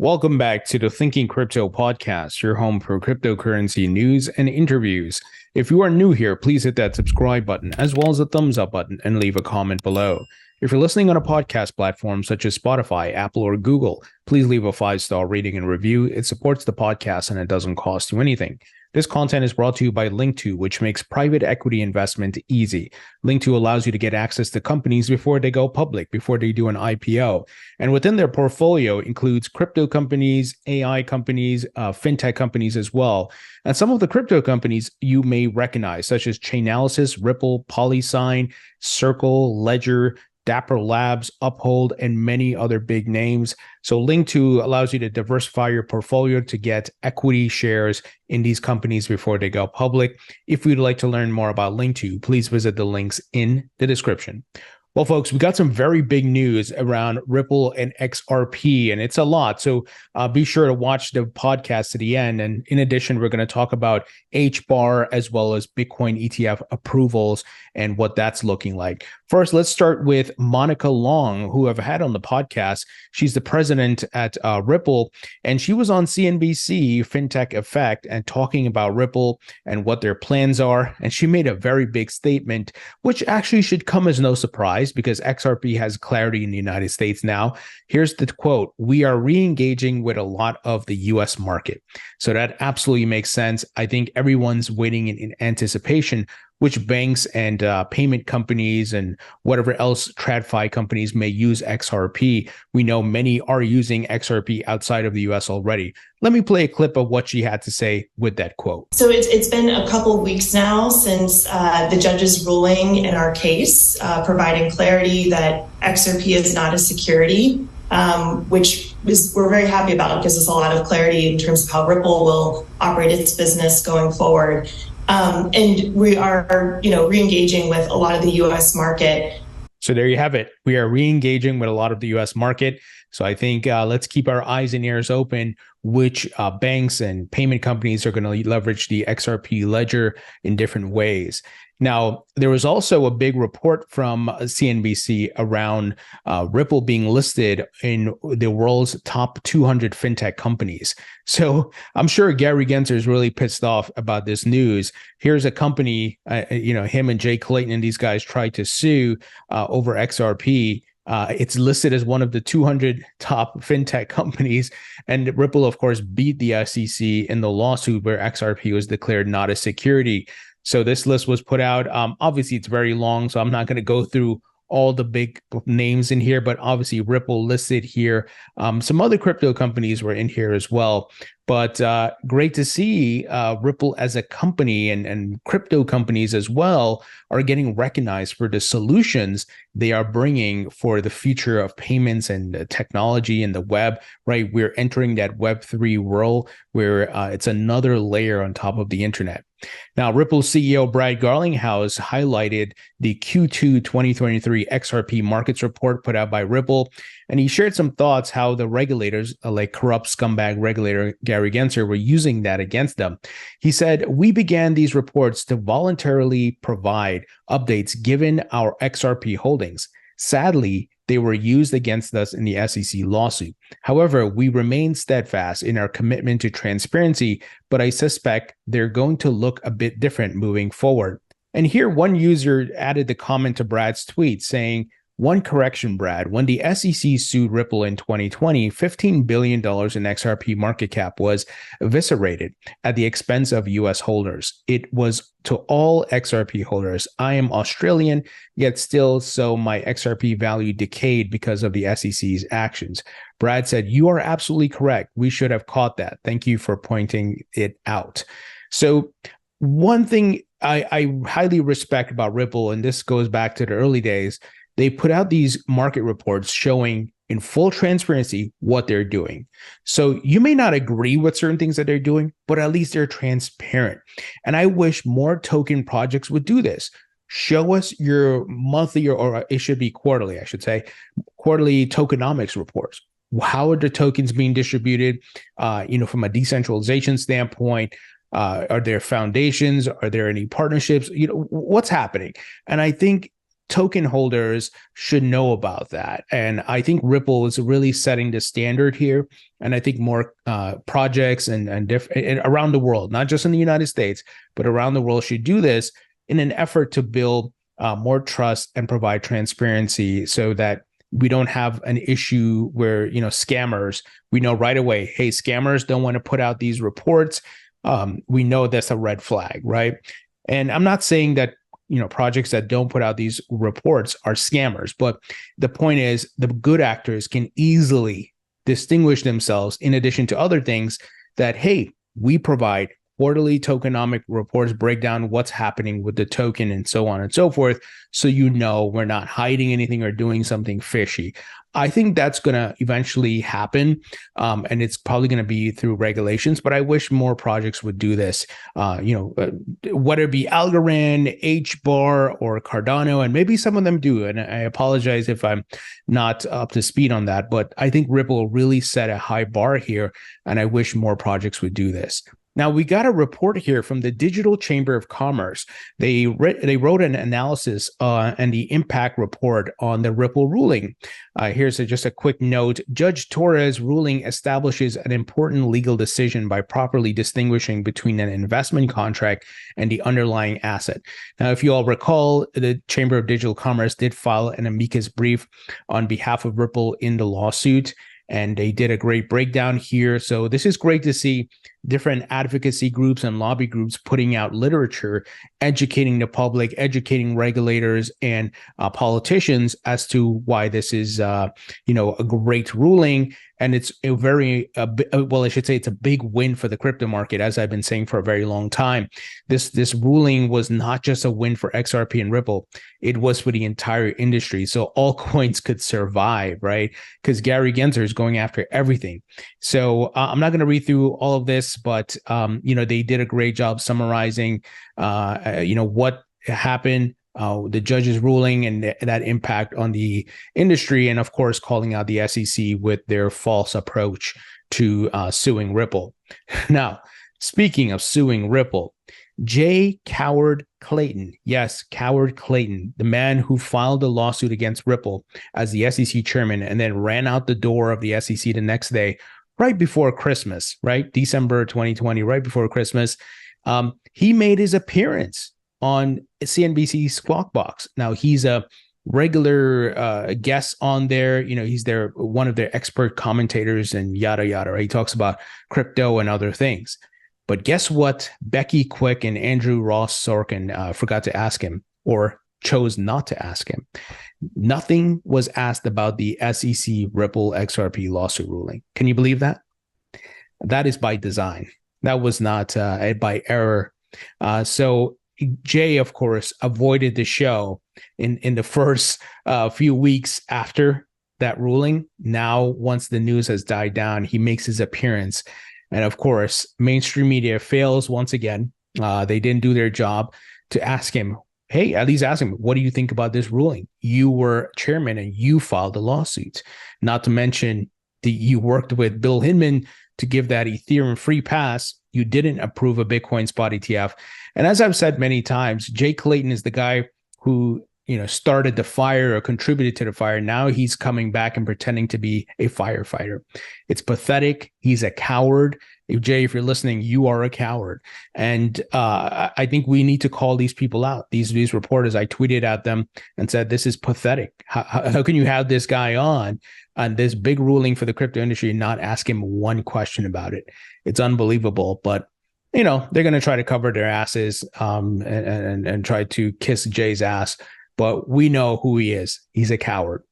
Welcome back to the Thinking Crypto podcast, your home for cryptocurrency news and interviews. If you are new here, please hit that subscribe button as well as the thumbs up button and leave a comment below. If you're listening on a podcast platform such as Spotify, Apple, or Google, please leave a 5-star rating and review. It supports the podcast and it doesn't cost you anything. This content is brought to you by Link2, which makes private equity investment easy. Link2 allows you to get access to companies before they go public, before they do an IPO. And within their portfolio includes crypto companies, AI companies, fintech companies as well. And some of the crypto companies you may recognize, such as Chainalysis, Ripple, Polysign, Circle, Ledger, Dapper Labs, Uphold, and many other big names. So Link2 allows you to diversify your portfolio to get equity shares in these companies before they go public. If you'd like to learn more about Link2, please visit the links in the description. Well, folks, we got some very big news around Ripple and XRP, and it's a lot. So be sure to watch the podcast to the end. And in addition, we're going to talk about HBAR as well as Bitcoin ETF approvals and what that's looking like. First, let's start with Monica Long, who I've had on the podcast. She's the president at Ripple, and she was on CNBC FinTech Effect and talking about Ripple and what their plans are. And she made a very big statement, which actually should come as no surprise because XRP has clarity in the United States now. Here's the quote: "We are re-engaging with a lot of the US market." So that absolutely makes sense. I think everyone's waiting in anticipation which banks and payment companies and whatever else TradFi companies may use XRP. We know many are using XRP outside of the US already. Let me play a clip of what she had to say with that quote. So it's been a couple of weeks now since the judge's ruling in our case, providing clarity that XRP is not a security, which we're very happy about. It gives us a lot of clarity in terms of how Ripple will operate its business going forward. And we are, re-engaging with a lot of the U.S. market. So there you have it. We are re-engaging with a lot of the U.S. market. So I think let's keep our eyes and ears open, which banks and payment companies are going to leverage the XRP ledger in different ways. Now, there was also a big report from CNBC around Ripple being listed in the world's top 200 fintech companies. So I'm sure Gary Gensler is really pissed off about this news. Here's a company, him and Jay Clayton and these guys tried to sue over XRP. It's listed as one of the 200 top fintech companies. And Ripple, of course, beat the SEC in the lawsuit where XRP was declared not a security. So this list was put out. Obviously, it's very long, so I'm not going to go through all the big names in here, but obviously Ripple listed here. Some other crypto companies were in here as well. But great to see Ripple as a company and crypto companies as well are getting recognized for the solutions they are bringing for the future of payments and technology and the web, right? We're entering that Web3 world where it's another layer on top of the internet. Now, Ripple CEO Brad Garlinghouse highlighted the Q2 2023 XRP markets report put out by Ripple, and he shared some thoughts how the regulators, like corrupt scumbag regulator Gary Gensler, were using that against them. He said, "We began these reports to voluntarily provide updates given our XRP holdings. Sadly, they were used against us in the SEC lawsuit. However, we remain steadfast in our commitment to transparency, but I suspect they're going to look a bit different moving forward." And here, one user added the comment to Brad's tweet saying, "One correction, Brad. When the SEC sued Ripple in 2020, $15 billion in XRP market cap was eviscerated at the expense of US holders. It was to all XRP holders. I am Australian, yet still so my XRP value decayed because of the SEC's actions." Brad said, "You are absolutely correct. We should have caught that. Thank you for pointing it out." So one thing I highly respect about Ripple, and this goes back to the early days, they put out these market reports showing in full transparency what they're doing. So you may not agree with certain things that they're doing, but at least they're transparent. And I wish more token projects would do this. Show us your monthly, or it should be quarterly, I should say, quarterly tokenomics reports. How are the tokens being distributed? From a decentralization standpoint, are there foundations? Are there any partnerships? What's happening? And I think token holders should know about that. And I think Ripple is really setting the standard here. And I think more projects and around the world, not just in the United States, but around the world should do this in an effort to build more trust and provide transparency so that we don't have an issue where, scammers, we know right away, hey, scammers don't want to put out these reports. We know that's a red flag, right? And I'm not saying that projects that don't put out these reports are scammers. But the point is, the good actors can easily distinguish themselves in addition to other things that, hey, we provide quarterly tokenomic reports, break down what's happening with the token and so on and so forth. So, we're not hiding anything or doing something fishy. I think that's going to eventually happen. And it's probably going to be through regulations, but I wish more projects would do this, whether it be Algorand, HBAR, or Cardano, and maybe some of them do. And I apologize if I'm not up to speed on that, but I think Ripple really set a high bar here, and I wish more projects would do this. Now, we got a report here from the Digital Chamber of Commerce. They wrote an analysis and the impact report on the Ripple ruling. Here's just a quick note. Judge Torres' ruling establishes an important legal decision by properly distinguishing between an investment contract and the underlying asset. Now, if you all recall, the Chamber of Digital Commerce did file an amicus brief on behalf of Ripple in the lawsuit, and they did a great breakdown here. So this is great to see different advocacy groups and lobby groups putting out literature, educating the public, educating regulators and politicians as to why this is, a great ruling. And it's a it's a big win for the crypto market, as I've been saying for a very long time. This ruling was not just a win for XRP and Ripple. It was for the entire industry. So all coins could survive, right? Because Gary Gensler is going after everything. So I'm not going to read through all of this, but they did a great job summarizing what happened, the judge's ruling, and that impact on the industry, and of course calling out the SEC with their false approach to suing Ripple. Now, speaking of suing Ripple, J. Coward Clayton, yes, Coward Clayton, the man who filed a lawsuit against Ripple as the SEC chairman and then ran out the door of the SEC the next day, right before Christmas, right? December 2020, right before Christmas. He made his appearance on CNBC Squawk Box. Now, he's a regular guest on there. He's one of their expert commentators and yada, yada, right? He talks about crypto and other things. But guess what? Becky Quick and Andrew Ross Sorkin forgot to ask him, or chose not to ask him. Nothing was asked about the SEC Ripple XRP lawsuit ruling. Can you believe that? That is by design. That was not by error. So Jay, of course, avoided the show in the first few weeks after that ruling. Now, once the news has died down, he makes his appearance. And of course, mainstream media fails once again. They didn't do their job to ask him, hey, at least ask him, what do you think about this ruling? You were chairman and you filed the lawsuit. Not to mention you worked with Bill Hinman to give that Ethereum free pass. You didn't approve a Bitcoin Spot ETF. And as I've said many times, Jay Clayton is the guy who started the fire or contributed to the fire. Now he's coming back and pretending to be a firefighter. It's pathetic. He's a coward. Jay, if you're listening, you are a coward. And I think we need to call these people out. These reporters, I tweeted at them and said, this is pathetic. How can you have this guy on this big ruling for the crypto industry and not ask him one question about it? It's unbelievable. But they're going to try to cover their asses and try to kiss Jay's ass. But we know who he is. He's a coward.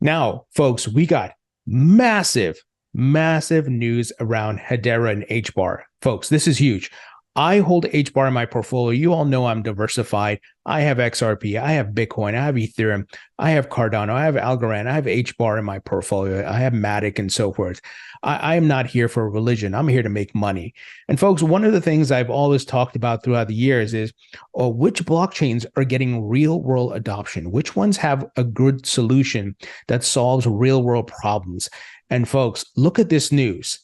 Now, folks, we got massive news around Hedera and HBAR. Folks, this is huge. I hold HBAR in my portfolio. You all know I'm diversified. I have XRP. I have Bitcoin. I have Ethereum. I have Cardano. I have Algorand. I have HBAR in my portfolio. I have Matic and so forth. I am not here for religion. I'm here to make money. And folks, one of the things I've always talked about throughout the years is which blockchains are getting real world adoption? Which ones have a good solution that solves real world problems? And folks, look at this news.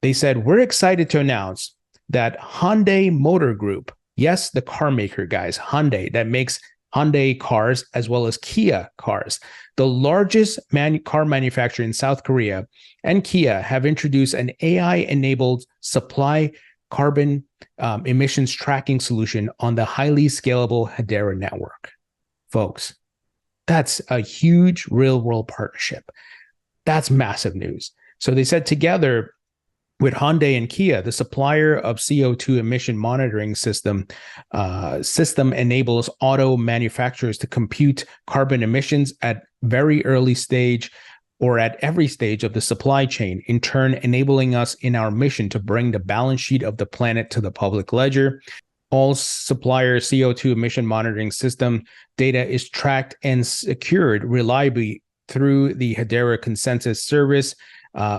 They said, we're excited to announce that Hyundai Motor Group, yes, the car maker, guys, Hyundai, that makes Hyundai cars, as well as Kia cars. The largest car manufacturer in South Korea and Kia have introduced an AI-enabled supply carbon emissions tracking solution on the highly scalable Hedera network. Folks, that's a huge real-world partnership. That's massive news. So they said together with Hyundai and Kia, the supplier of CO2 emission monitoring system enables auto manufacturers to compute carbon emissions at very early stage or at every stage of the supply chain, in turn enabling us in our mission to bring the balance sheet of the planet to the public ledger. All supplier CO2 emission monitoring system data is tracked and secured reliably through the Hedera consensus service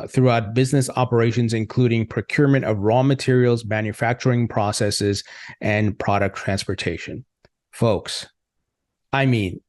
throughout business operations, including procurement of raw materials, manufacturing processes, and product transportation. Folks, I mean,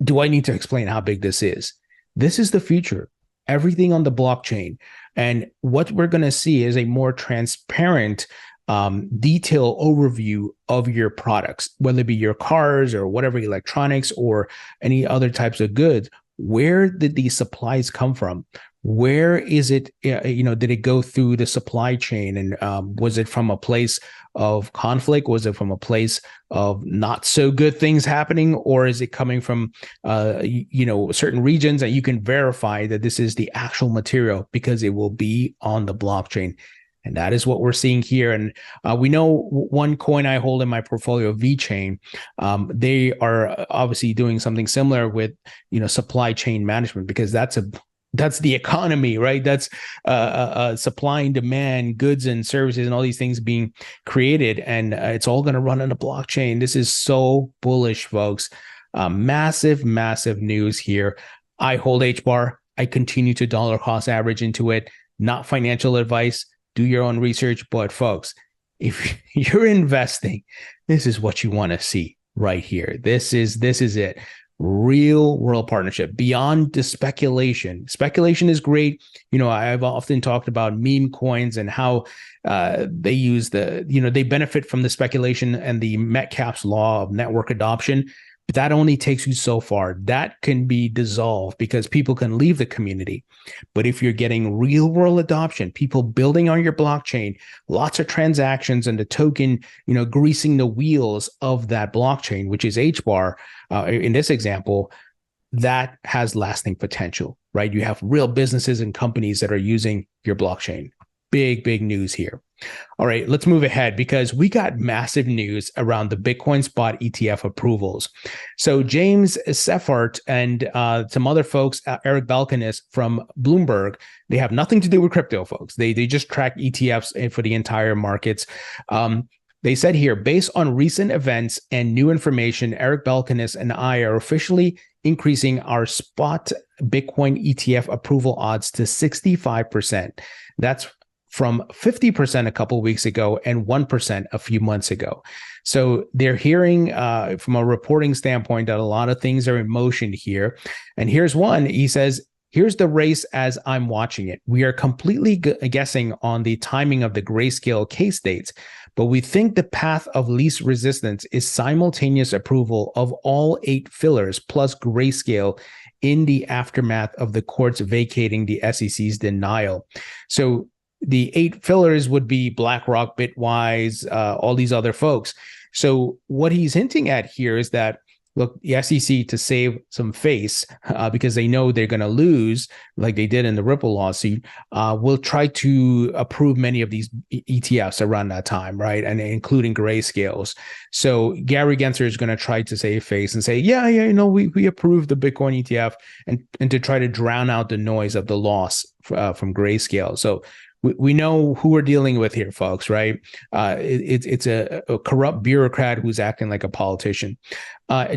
do I need to explain how big this is? This is the future. Everything on the blockchain. And what we're going to see is a more transparent detailed overview of your products, whether it be your cars or whatever electronics or any other types of goods. Where did these supplies come from? Where is it, did it go through the supply chain? And was it from a place of conflict? Was it from a place of not so good things happening? Or is it coming from, certain regions that you can verify that this is the actual material because it will be on the blockchain? And that is what we're seeing here. And we know one coin I hold in my portfolio, VeChain, they are obviously doing something similar with, supply chain management, because that's the economy, right? That's supply and demand, goods and services and all these things being created. And it's all going to run on the blockchain. This is so bullish, folks. Massive, massive news here. I hold HBAR. I continue to dollar cost average into it. Not financial advice. Do your own research. But folks, if you're investing, this is what you want to see right here. This is it. Real world partnership beyond the speculation. Speculation is great. I've often talked about meme coins and how they use they benefit from the speculation and the Metcalfe's law of network adoption. But that only takes you so far. That can be dissolved because people can leave the community. But if you're getting real world adoption, people building on your blockchain, lots of transactions and the token, greasing the wheels of that blockchain, which is HBAR, in this example, that has lasting potential, right? You have real businesses and companies that are using your blockchain. Big, big news here. All right, let's move ahead because we got massive news around the Bitcoin Spot ETF approvals. So James Seffart and some other folks, Eric Balkanis from Bloomberg, they have nothing to do with crypto, folks. They just track ETFs for the entire markets. They said here, based on recent events and new information, Eric Balkanis and I are officially increasing our spot Bitcoin ETF approval odds to 65%. That's from 50% a couple of weeks ago and 1% a few months ago. So they're hearing from a reporting standpoint that a lot of things are in motion here. And here's one. He says, here's the race as I'm watching it. We are completely guessing on the timing of the grayscale case dates, but we think the path of least resistance is simultaneous approval of all 8 fillers plus grayscale in the aftermath of the courts vacating the SEC's denial. So the 8 fillers would be BlackRock, Bitwise, all these other folks. So what he's hinting at here is that, look, the SEC, to save some face, because they know they're going to lose, like they did in the Ripple lawsuit, will try to approve many of these ETFs around that time, right? And including grayscales. So Gary Gensler is going to try to save face and say, we approved the Bitcoin ETF, and to try to drown out the noise of the loss from grayscale. So we know who we're dealing with here, folks, right? It's a corrupt bureaucrat who's acting like a politician.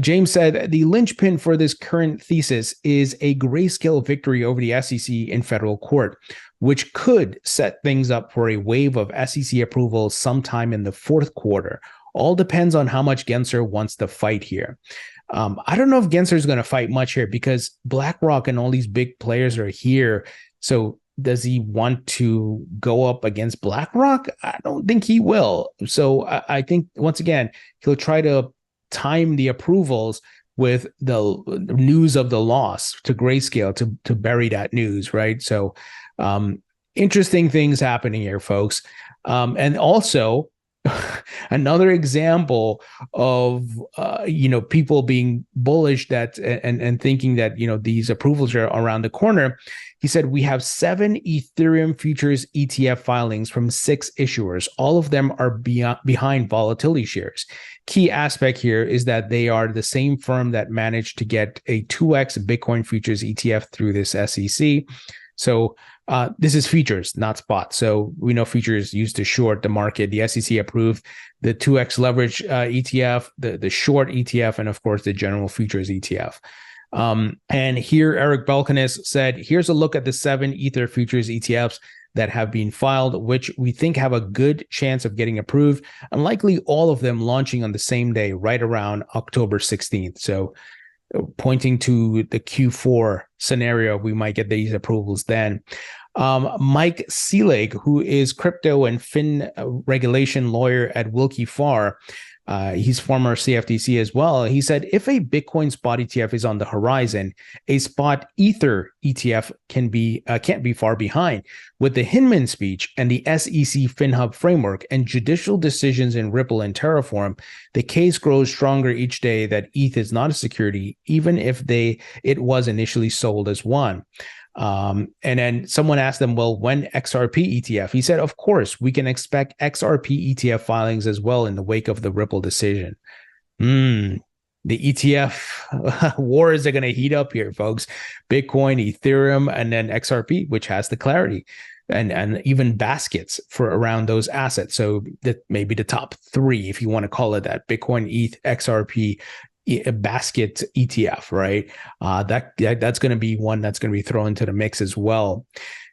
James said, the linchpin for this current thesis is a grayscale victory over the SEC in federal court, which could set things up for a wave of SEC approval sometime in the fourth quarter. All depends on how much Gensler wants to fight here. I don't know if Gensler is going to fight much here because BlackRock and all these big players are here. So does he want to go up against BlackRock? I don't think he will. So I think, once again, he'll try to time the approvals with the news of the loss to Grayscale to bury that news, right? So interesting things happening here, folks. And also another example of people being bullish that and thinking that these approvals are around the corner. He said we have 7 Ethereum futures ETF filings from 6 issuers. All of them are behind volatility shares. Key aspect here is that they are the same firm that managed to get a 2x Bitcoin futures ETF through this SEC. So this is futures, not spot. So we know futures used to short the market. The SEC approved the 2x leverage ETF, the short ETF, and of course the general futures ETF. And here Eric Belkanis said, here's a look at the 7 Ether futures ETFs that have been filed, which we think have a good chance of getting approved, and likely all of them launching on the same day, right around October 16th. So pointing to the Q4 scenario, we might get these approvals then. Mike Seelig, who is crypto and fin regulation lawyer at Willkie Farr, he's former CFTC as well. He said, if a Bitcoin spot ETF is on the horizon, a spot Ether ETF can't be far behind. With the Hinman speech and the SEC FinHub framework and judicial decisions in Ripple and Terraform, the case grows stronger each day that ETH is not a security, even if it was initially sold as one. And then someone asked them, well, when XRP ETF? He said, of course, we can expect XRP ETF filings as well in the wake of the Ripple decision. The ETF wars are going to heat up here, folks. Bitcoin, Ethereum, and then XRP, which has the clarity and even baskets for around those assets. So that maybe the top 3, if you want to call it that: Bitcoin, ETH, XRP, a basket ETF, right? That's going to be one that's going to be thrown into the mix as well.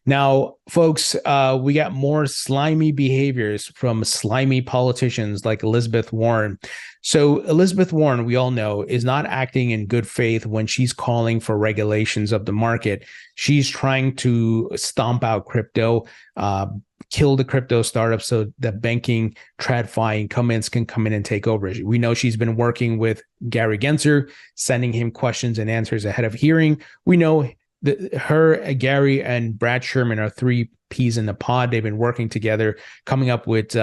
Now, folks, we got more slimy behaviors from slimy politicians like Elizabeth Warren. So Elizabeth Warren, we all know, is not acting in good faith when she's calling for regulations of the market. She's trying to stomp out crypto, kill the crypto startups so that banking TradFi incumbents can come in and take over. We know she's been working with Gary Gensler, sending him questions and answers ahead of hearing. We know that Gary, and Brad Sherman are 3 peas in the pod. They've been working together, coming up with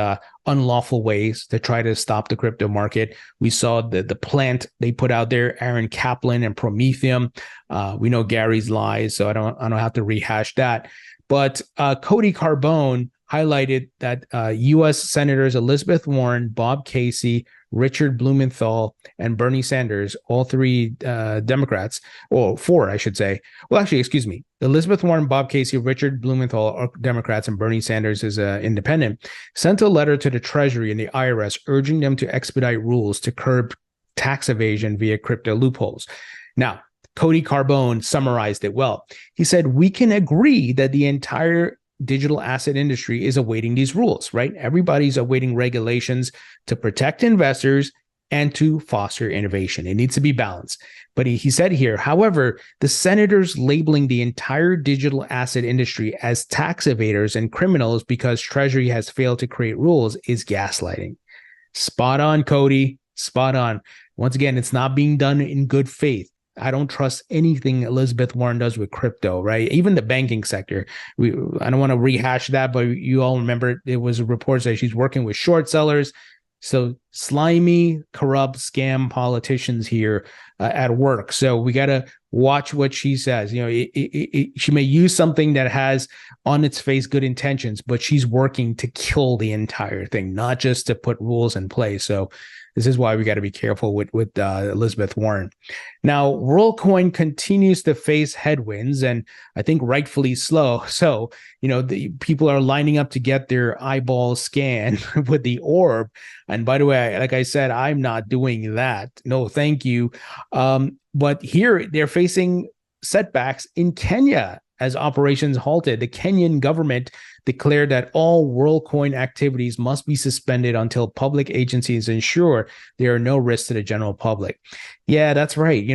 unlawful ways to try to stop the crypto market. We saw the plant they put out there, Aaron Kaplan and Prometheum. We know Gary's lies, so I don't have to rehash that. But Cody Carbone highlighted that U.S. Senators Elizabeth Warren, Bob Casey, Richard Blumenthal, and Bernie Sanders, all 3 Democrats, or 4, I should say. Well, actually, excuse me. Elizabeth Warren, Bob Casey, Richard Blumenthal are Democrats, and Bernie Sanders is independent, sent a letter to the Treasury and the IRS urging them to expedite rules to curb tax evasion via crypto loopholes. Now, Cody Carbone summarized it well. He said, we can agree that the entire digital asset industry is awaiting these rules, right? Everybody's awaiting regulations to protect investors and to foster innovation. It needs to be balanced. But he said here, however, the senators labeling the entire digital asset industry as tax evaders and criminals because Treasury has failed to create rules is gaslighting. Spot on, Cody. Spot on. Once again, it's not being done in good faith. I don't trust anything Elizabeth Warren does with crypto, right? Even the banking sector. I don't want to rehash that, but you all remember it was reports that she's working with short sellers. So slimy, corrupt, scam politicians here at work. So we got to watch what she says. She may use something that has on its face good intentions, but she's working to kill the entire thing, not just to put rules in place. So this is why we got to be careful with Elizabeth Warren. Now, Worldcoin continues to face headwinds, and I think rightfully so. So, the people are lining up to get their eyeball scanned with the orb. And by the way, like I said, I'm not doing that. No, thank you. But here they're facing setbacks in Kenya as operations halted. The Kenyan government declared that all Worldcoin activities must be suspended until public agencies ensure there are no risks to the general public. Yeah, that's right.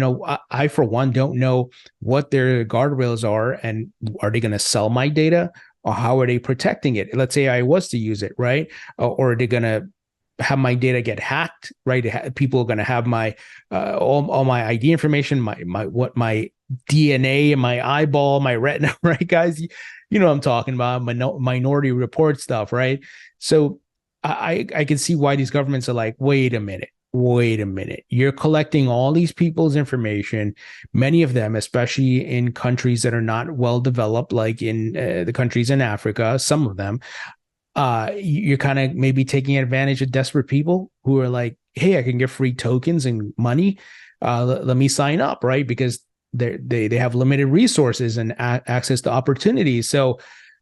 I for one, don't know what their guardrails are, and are they going to sell my data, or how are they protecting it? Let's say I was to use it, right? Or are they going to have my data get hacked, right? People are going to have my all my ID information, my DNA and my eyeball, my retina, right, guys? You know what I'm talking about, Minority Report stuff, right? So I can see why these governments are like, wait a minute. You're collecting all these people's information, many of them, especially in countries that are not well developed, like in the countries in Africa, some of them. You're kind of maybe taking advantage of desperate people who are like, hey, I can get free tokens and money. Let me sign up, right? Because they have limited resources and access to opportunities. So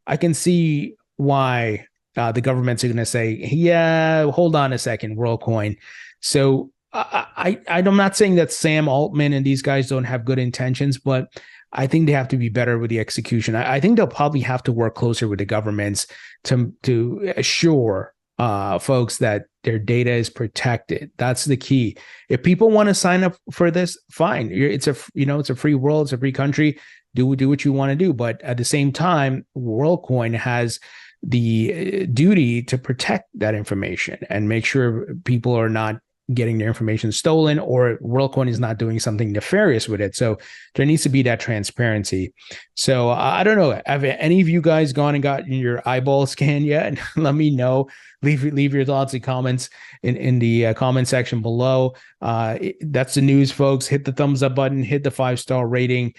I can see why the governments are going to say, yeah, hold on a second, Worldcoin. So I'm not saying that Sam Altman and these guys don't have good intentions, but I think they have to be better with the execution. I think they'll probably have to work closer with the governments to assure folks that their data is protected. That's the key. If people want to sign up for this, fine. It's a free world. It's a free country. Do what you want to do. But at the same time, Worldcoin has the duty to protect that information and make sure people are not getting their information stolen, or Worldcoin is not doing something nefarious with it. So there needs to be that transparency. So I don't know. Have any of you guys gone and gotten your eyeball scanned yet? Let me know. Leave your thoughts and comments in the comment section below. That's the news, folks. Hit the thumbs up button. Hit the 5-star rating.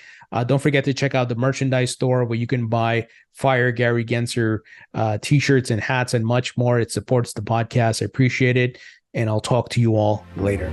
Don't forget to check out the merchandise store where you can buy Fire Gary Gensler t-shirts and hats and much more. It supports the podcast. I appreciate it. And I'll talk to you all later.